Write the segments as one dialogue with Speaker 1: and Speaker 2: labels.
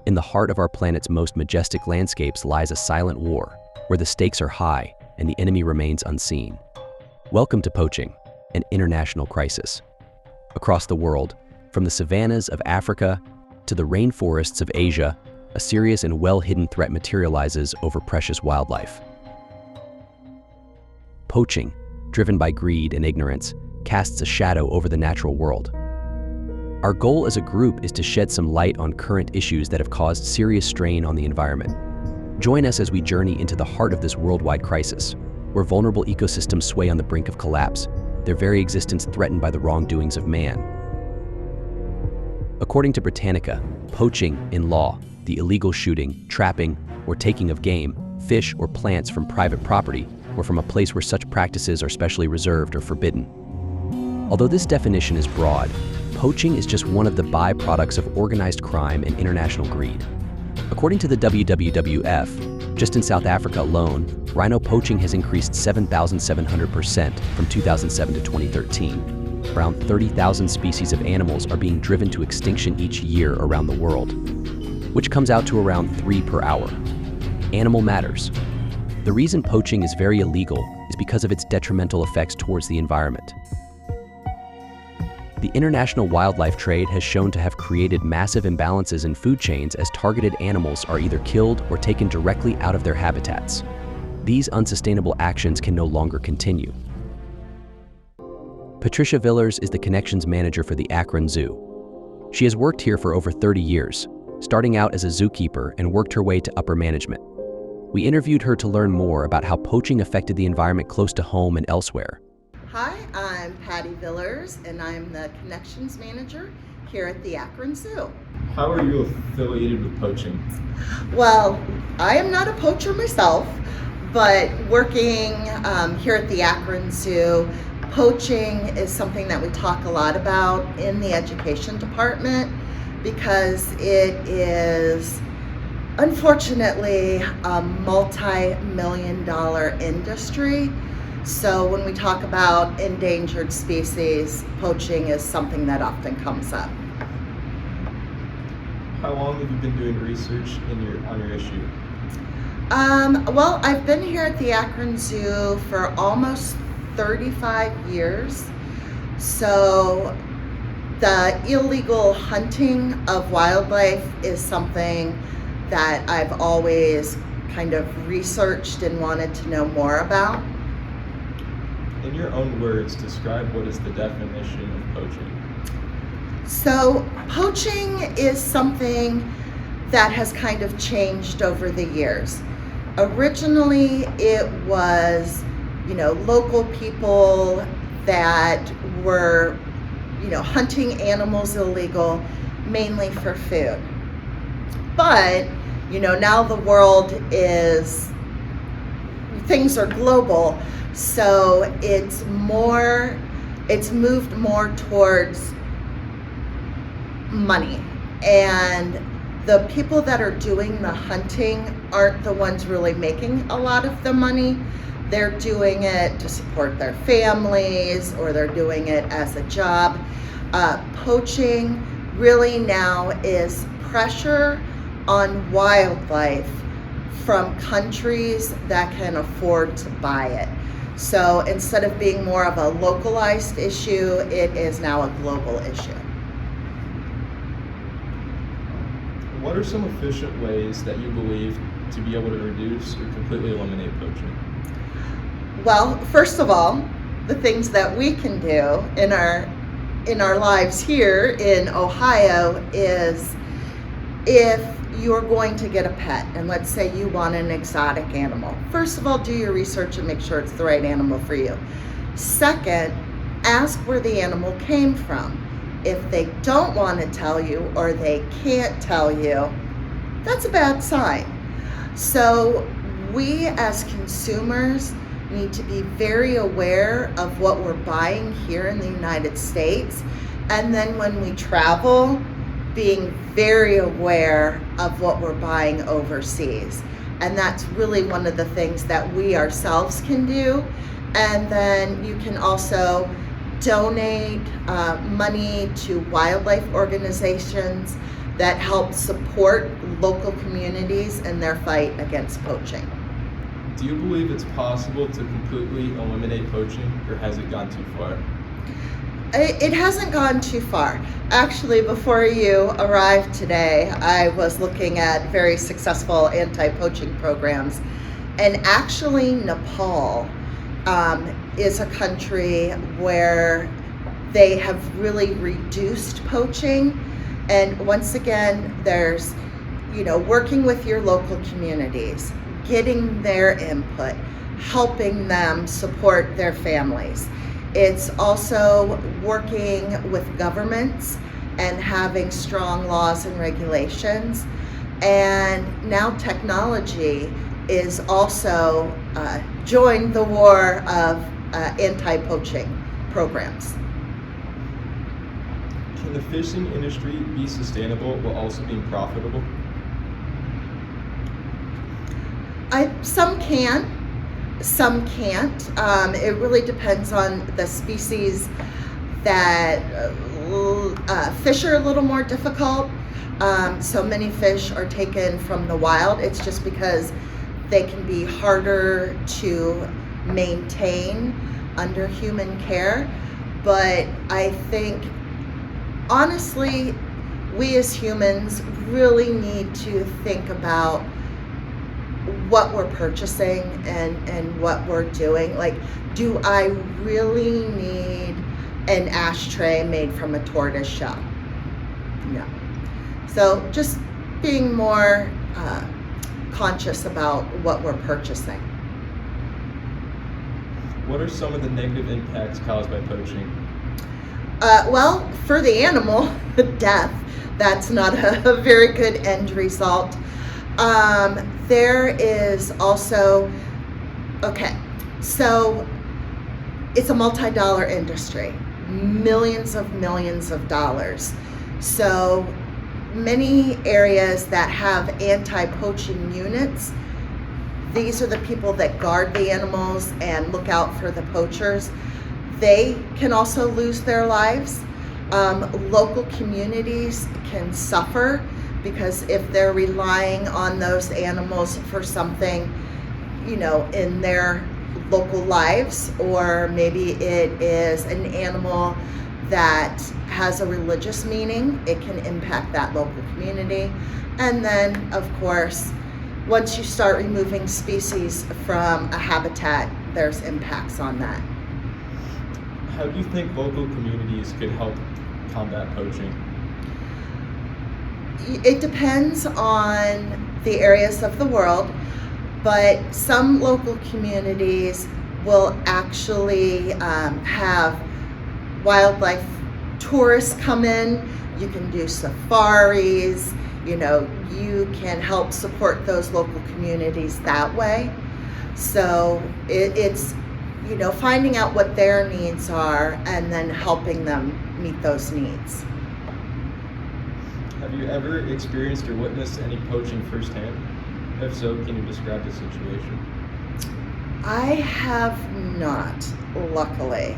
Speaker 1: In the heart of our planet's most majestic landscapes lies a silent war, where the stakes are high and the enemy remains unseen. Welcome to Poaching, an international crisis. Across the world, from the savannas of Africa to the rainforests of Asia, a serious and well-hidden threat materializes over precious wildlife. Poaching, driven by greed and ignorance, casts a shadow over the natural world. Our goal as a group is to shed some light on current issues that have caused serious strain on the environment. Join us as we journey into the heart of this worldwide crisis, where vulnerable ecosystems sway on the brink of collapse, their very existence threatened by the wrongdoings of man. According to Britannica, poaching in law, the illegal shooting, trapping, or taking of game, fish, or plants from private property, or from a place where such practices are specially reserved or forbidden. Although this definition is broad, poaching is just one of the byproducts of organized crime and international greed. According to the WWF, just in South Africa alone, rhino poaching has increased 7,700% from 2007 to 2013. Around 30,000 species of animals are being driven to extinction each year around the world, which comes out to around 3 per hour. Animal matters. The reason poaching is very illegal is because of its detrimental effects towards the environment. The international wildlife trade has shown to have created massive imbalances in food chains as targeted animals are either killed or taken directly out of their habitats. These unsustainable actions can no longer continue. Patricia Villers is the Connections Manager for the Akron Zoo. She has worked here for over 30 years, starting out as a zookeeper and worked her way to upper management. We interviewed her to learn more about how poaching affected the environment close to home and elsewhere.
Speaker 2: Hi, I'm Patty Villers, and I'm the Connections Manager here at the Akron Zoo.
Speaker 3: How are you affiliated with poaching?
Speaker 2: Well, I am not a poacher myself, but working here at the Akron Zoo, poaching is something that we talk a lot about in the education department because it is unfortunately a multi-million-dollar industry. So when we talk about endangered species, poaching is something that often comes up.
Speaker 3: How long have you been doing research on your issue?
Speaker 2: Well, I've been here at the Akron Zoo for almost 35 years. So the illegal hunting of wildlife is something that I've always kind of researched and wanted to know more about.
Speaker 3: In your own words, describe what is the definition of poaching.
Speaker 2: So poaching is something that has kind of changed over the years. Originally, it was, local people that were, hunting animals illegal, mainly for food. But, now the world things are global. So it's moved more towards money, and the people that are doing the hunting aren't the ones really making a lot of the money. They're doing it to support their families, or they're doing it as a job. Poaching really now is pressure on wildlife from countries that can afford to buy it. So instead of being more of a localized issue, it is now a global issue.
Speaker 3: What are some efficient ways that you believe to be able to reduce or completely eliminate poaching?
Speaker 2: Well, first of all, the things that we can do in our lives here in Ohio is, if you're going to get a pet, and let's say you want an exotic animal, first of all, do your research and make sure it's the right animal for you. Second, ask where the animal came from. If they don't want to tell you, or they can't tell you, that's a bad sign. So we as consumers need to be very aware of what we're buying here in the United States, and then when we travel, being very aware of what we're buying overseas. And that's really one of the things that we ourselves can do. And then you can also donate money to wildlife organizations that help support local communities in their fight against poaching.
Speaker 3: Do you believe it's possible to completely eliminate poaching, or has it gone too far?
Speaker 2: It hasn't gone too far. Actually, before you arrived today, I was looking at very successful anti-poaching programs. And actually, Nepal is a country where they have really reduced poaching. And once again, there's, working with your local communities, getting their input, helping them support their families. It's also working with governments and having strong laws and regulations. And now technology is also joined the war of anti-poaching programs.
Speaker 3: Can the fishing industry be sustainable while also being profitable?
Speaker 2: Some can. Some can't. It really depends on the species that fish are a little more difficult. So many fish are taken from the wild. It's just because they can be harder to maintain under human care. But I think, honestly, we as humans really need to think about what we're purchasing and what we're doing. Like, do I really need an ashtray made from a tortoise shell? No. So just being more conscious about what we're purchasing.
Speaker 3: What are some of the negative impacts caused by poaching?
Speaker 2: Well, for the animal, death. That's not a very good end result. There is also, so it's a multi-dollar industry, millions of dollars. So many areas that have anti-poaching units, these are the people that guard the animals and look out for the poachers. They can also lose their lives. Local communities can suffer because if they're relying on those animals for something, in their local lives, or maybe it is an animal that has a religious meaning, it can impact that local community. And then, of course, once you start removing species from a habitat, there's impacts on that.
Speaker 3: How do you think local communities could help combat poaching?
Speaker 2: It depends on the areas of the world, but some local communities will actually have wildlife tourists come in. You can do safaris, you can help support those local communities that way. So it's, finding out what their needs are and then helping them meet those needs.
Speaker 3: Have you ever experienced or witnessed any poaching firsthand? If so, can you describe the situation?
Speaker 2: I have not, luckily.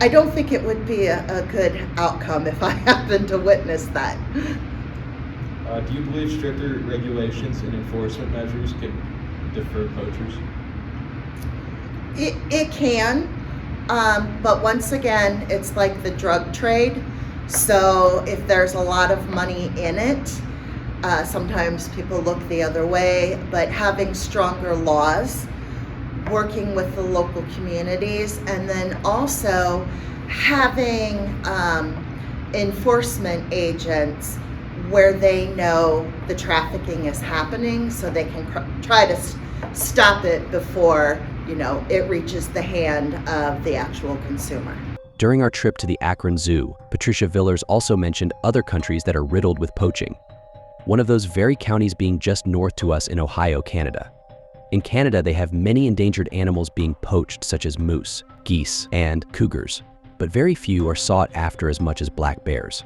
Speaker 2: I don't think it would be a good outcome if I happened to witness that.
Speaker 3: Do you believe stricter regulations and enforcement measures could deter poachers?
Speaker 2: It can, but once again, it's like the drug trade. So if there's a lot of money in it, sometimes people look the other way, but having stronger laws, working with the local communities, and then also having enforcement agents where they know the trafficking is happening so they can try to stop it before, it reaches the hand of the actual consumer.
Speaker 1: During our trip to the Akron Zoo, Patricia Villers also mentioned other countries that are riddled with poaching. One of those very counties being just north to us in Ohio, Canada. In Canada, they have many endangered animals being poached, such as moose, geese, and cougars, but very few are sought after as much as black bears.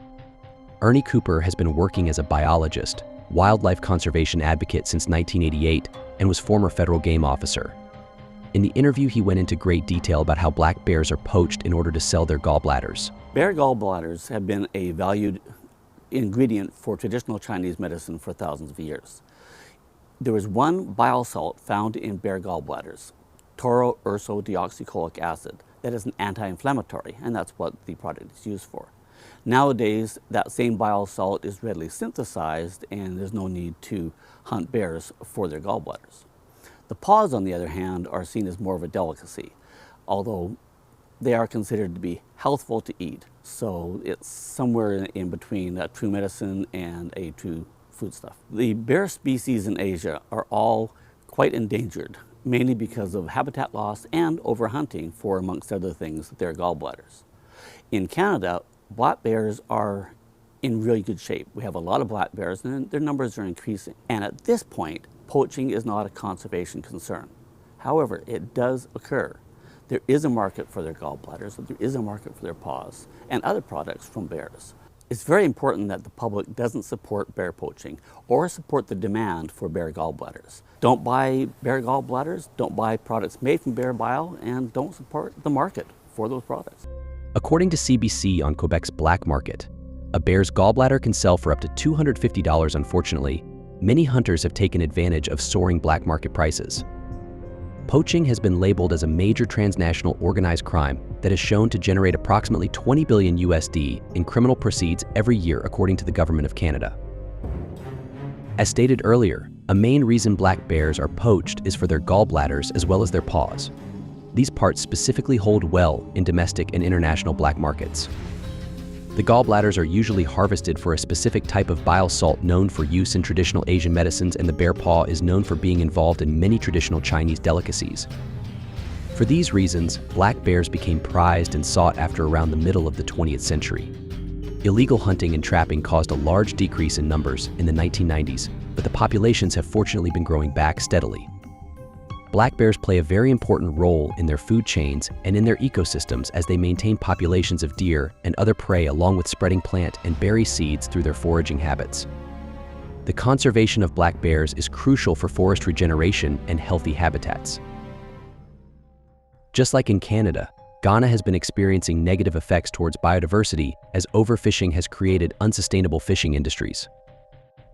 Speaker 1: Ernie Cooper has been working as a biologist, wildlife conservation advocate since 1988, and was former federal game officer. In the interview, he went into great detail about how black bears are poached in order to sell their gallbladders.
Speaker 4: Bear gallbladders have been a valued ingredient for traditional Chinese medicine for thousands of years. There is one bile salt found in bear gallbladders, tauroursodeoxycholic acid, that is an anti-inflammatory, and that's what the product is used for. Nowadays, that same bile salt is readily synthesized, and there's no need to hunt bears for their gallbladders. The paws, on the other hand, are seen as more of a delicacy, although they are considered to be healthful to eat. So it's somewhere in between a true medicine and a true foodstuff. The bear species in Asia are all quite endangered, mainly because of habitat loss and overhunting for, amongst other things, their gallbladders. In Canada, black bears are in really good shape. We have a lot of black bears and their numbers are increasing. And at this point, poaching is not a conservation concern. However, it does occur. There is a market for their gallbladders, there is a market for their paws, and other products from bears. It's very important that the public doesn't support bear poaching or support the demand for bear gallbladders. Don't buy bear gallbladders, don't buy products made from bear bile, and don't support the market for those products.
Speaker 1: According to CBC on Quebec's black market, a bear's gallbladder can sell for up to $250. Unfortunately, many hunters have taken advantage of soaring black market prices. Poaching has been labeled as a major transnational organized crime that is shown to generate approximately $20 billion USD in criminal proceeds every year, according to the Government of Canada. As stated earlier, a main reason black bears are poached is for their gallbladders as well as their paws. These parts specifically hold well in domestic and international black markets. The gallbladders are usually harvested for a specific type of bile salt known for use in traditional Asian medicines, and the bear paw is known for being involved in many traditional Chinese delicacies. For these reasons, black bears became prized and sought after around the middle of the 20th century. Illegal hunting and trapping caused a large decrease in numbers in the 1990s, but the populations have fortunately been growing back steadily. Black bears play a very important role in their food chains and in their ecosystems as they maintain populations of deer and other prey, along with spreading plant and berry seeds through their foraging habits. The conservation of black bears is crucial for forest regeneration and healthy habitats. Just like in Canada, Ghana has been experiencing negative effects towards biodiversity as overfishing has created unsustainable fishing industries.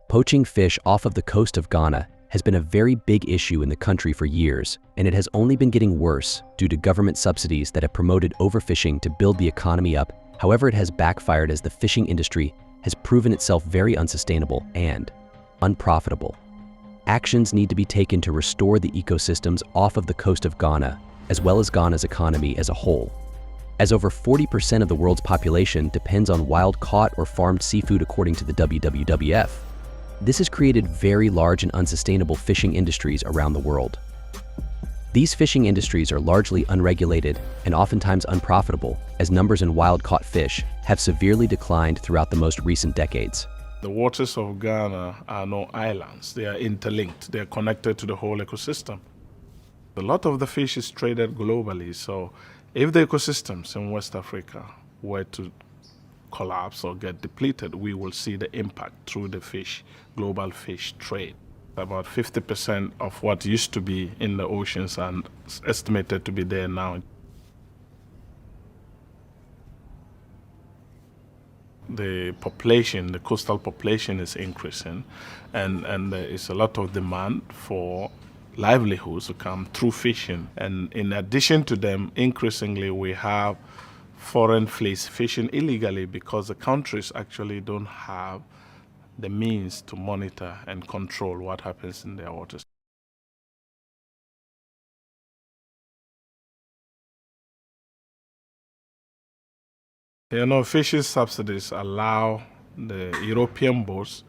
Speaker 1: Poaching fish off of the coast of Ghana has been a very big issue in the country for years, and it has only been getting worse due to government subsidies that have promoted overfishing to build the economy up. However, it has backfired as the fishing industry has proven itself very unsustainable and unprofitable. Actions need to be taken to restore the ecosystems off of the coast of Ghana, as well as Ghana's economy as a whole, as over 40% of the world's population depends on wild-caught or farmed seafood, according to the WWF. This has created very large and unsustainable fishing industries around the world. These fishing industries are largely unregulated and oftentimes unprofitable, as numbers in wild-caught fish have severely declined throughout the most recent decades.
Speaker 5: The waters of Ghana are no islands. They are interlinked. They are connected to the whole ecosystem. A lot of the fish is traded globally, so if the ecosystems in West Africa were to collapse or get depleted, we will see the impact through the global fish trade. About 50% of what used to be in the oceans are estimated to be there now. The population, the coastal population is increasing, and there is a lot of demand for livelihoods to come through fishing. And in addition to them, increasingly we have foreign fleets fishing illegally because the countries actually don't have the means to monitor and control what happens in their waters. You know, fishing subsidies allow the European boats,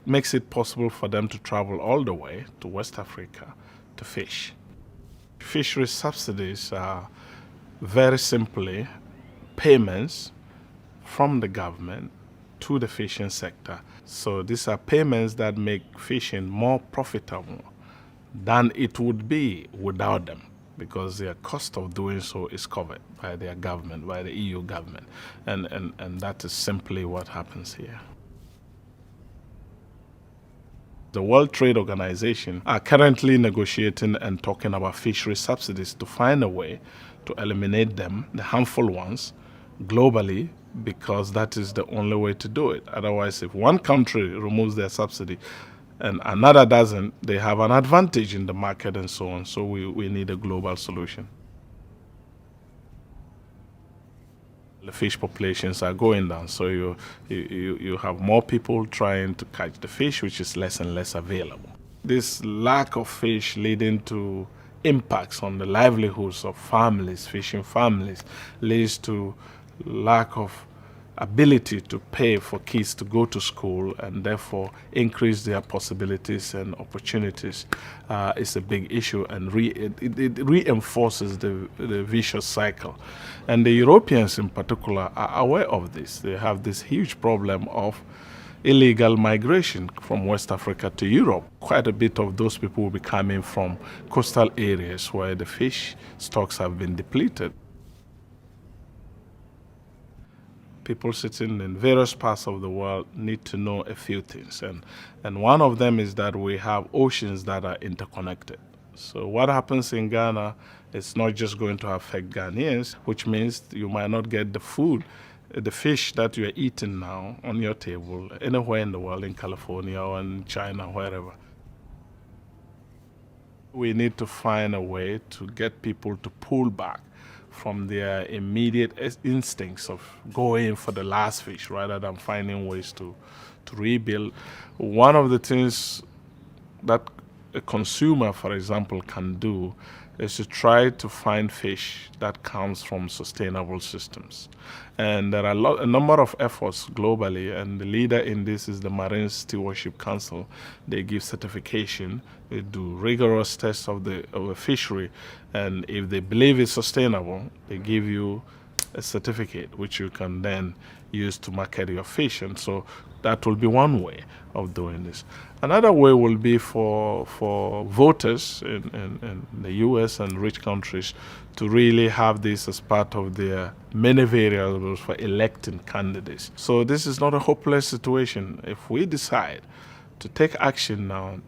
Speaker 5: makes it possible for them to travel all the way to West Africa to fish. Fisheries subsidies are very simply payments from the government to the fishing sector. So these are payments that make fishing more profitable than it would be without them, because their cost of doing so is covered by their government, by the EU government. And that is simply what happens here. The World Trade Organization are currently negotiating and talking about fishery subsidies to find a way to eliminate them, the harmful ones, globally, because that is the only way to do it. Otherwise, if one country removes their subsidy and another doesn't, they have an advantage in the market and so on. So we need a global solution. The fish populations are going down, so you have more people trying to catch the fish, which is less and less available. This lack of fish leading to impacts on the livelihoods of families, fishing families, leads to lack of ability to pay for kids to go to school and therefore increase their possibilities and opportunities is a big issue, and it reinforces the vicious cycle. And the Europeans in particular are aware of this. They have this huge problem of illegal migration from West Africa to Europe. Quite a bit of those people will be coming from coastal areas where the fish stocks have been depleted. People sitting in various parts of the world need to know a few things. And one of them is that we have oceans that are interconnected. So what happens in Ghana is not just going to affect Ghanaians, which means you might not get the food, the fish that you're eating now on your table anywhere in the world, in California or in China, wherever. We need to find a way to get people to pull back from their immediate instincts of going for the last fish rather than finding ways to rebuild. One of the things that a consumer, for example, can do is to try to find fish that comes from sustainable systems. And there are a number of efforts globally, and the leader in this is the Marine Stewardship Council. They give certification, they do rigorous tests of the fishery, and if they believe it's sustainable, they give you a certificate which you can then use to market your fish. And so that will be one way of doing this. Another way will be for voters in the US and rich countries to really have this as part of their many variables for electing candidates. So this is not a hopeless situation. If we decide to take action now,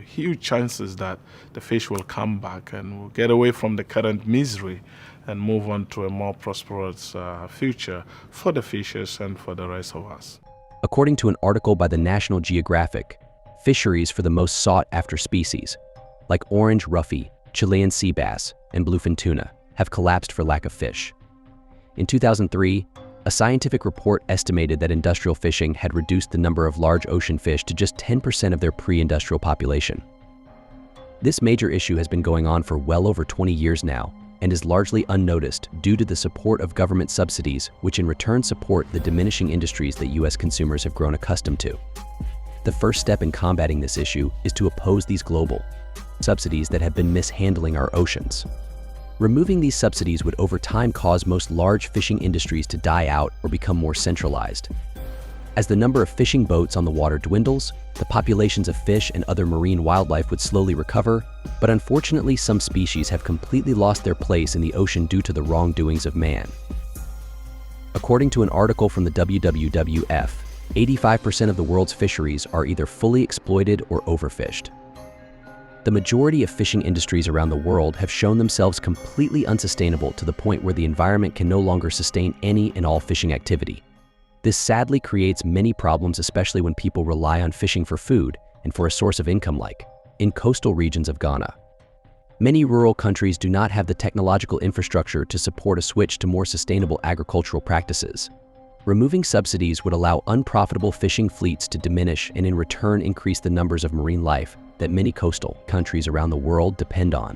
Speaker 5: huge chances that the fish will come back and we'll get away from the current misery and move on to a more prosperous future for the fishers and for the rest of us.
Speaker 1: According to an article by the National Geographic, fisheries for the most sought-after species, like orange roughy, Chilean sea bass, and bluefin tuna, have collapsed for lack of fish. In 2003, a scientific report estimated that industrial fishing had reduced the number of large ocean fish to just 10% of their pre-industrial population. This major issue has been going on for well over 20 years now, and is largely unnoticed due to the support of government subsidies, which in return support the diminishing industries that U.S. consumers have grown accustomed to. The first step in combating this issue is to oppose these global subsidies that have been mishandling our oceans. Removing these subsidies would over time cause most large fishing industries to die out or become more centralized. As the number of fishing boats on the water dwindles, the populations of fish and other marine wildlife would slowly recover, but unfortunately some species have completely lost their place in the ocean due to the wrongdoings of man. According to an article from the WWF, 85% of the world's fisheries are either fully exploited or overfished. The majority of fishing industries around the world have shown themselves completely unsustainable to the point where the environment can no longer sustain any and all fishing activity. This sadly creates many problems, especially when people rely on fishing for food and for a source of income, like in coastal regions of Ghana. Many rural countries do not have the technological infrastructure to support a switch to more sustainable agricultural practices. Removing subsidies would allow unprofitable fishing fleets to diminish and in return increase the numbers of marine life that many coastal countries around the world depend on.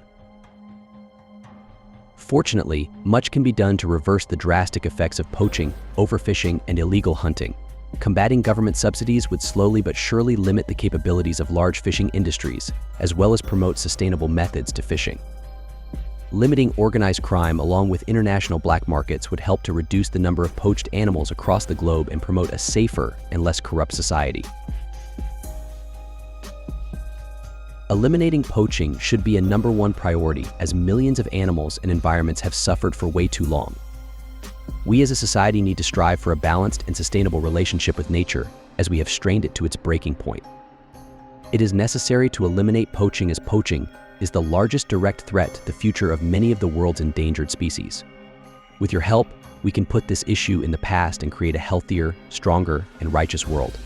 Speaker 1: Fortunately, much can be done to reverse the drastic effects of poaching, overfishing, and illegal hunting. Combating government subsidies would slowly but surely limit the capabilities of large fishing industries, as well as promote sustainable methods to fishing. Limiting organized crime along with international black markets would help to reduce the number of poached animals across the globe and promote a safer and less corrupt society. Eliminating poaching should be a #1 priority, as millions of animals and environments have suffered for way too long. We as a society need to strive for a balanced and sustainable relationship with nature, as we have strained it to its breaking point. It is necessary to eliminate poaching, as poaching is the largest direct threat to the future of many of the world's endangered species. With your help, we can put this issue in the past and create a healthier, stronger, and righteous world.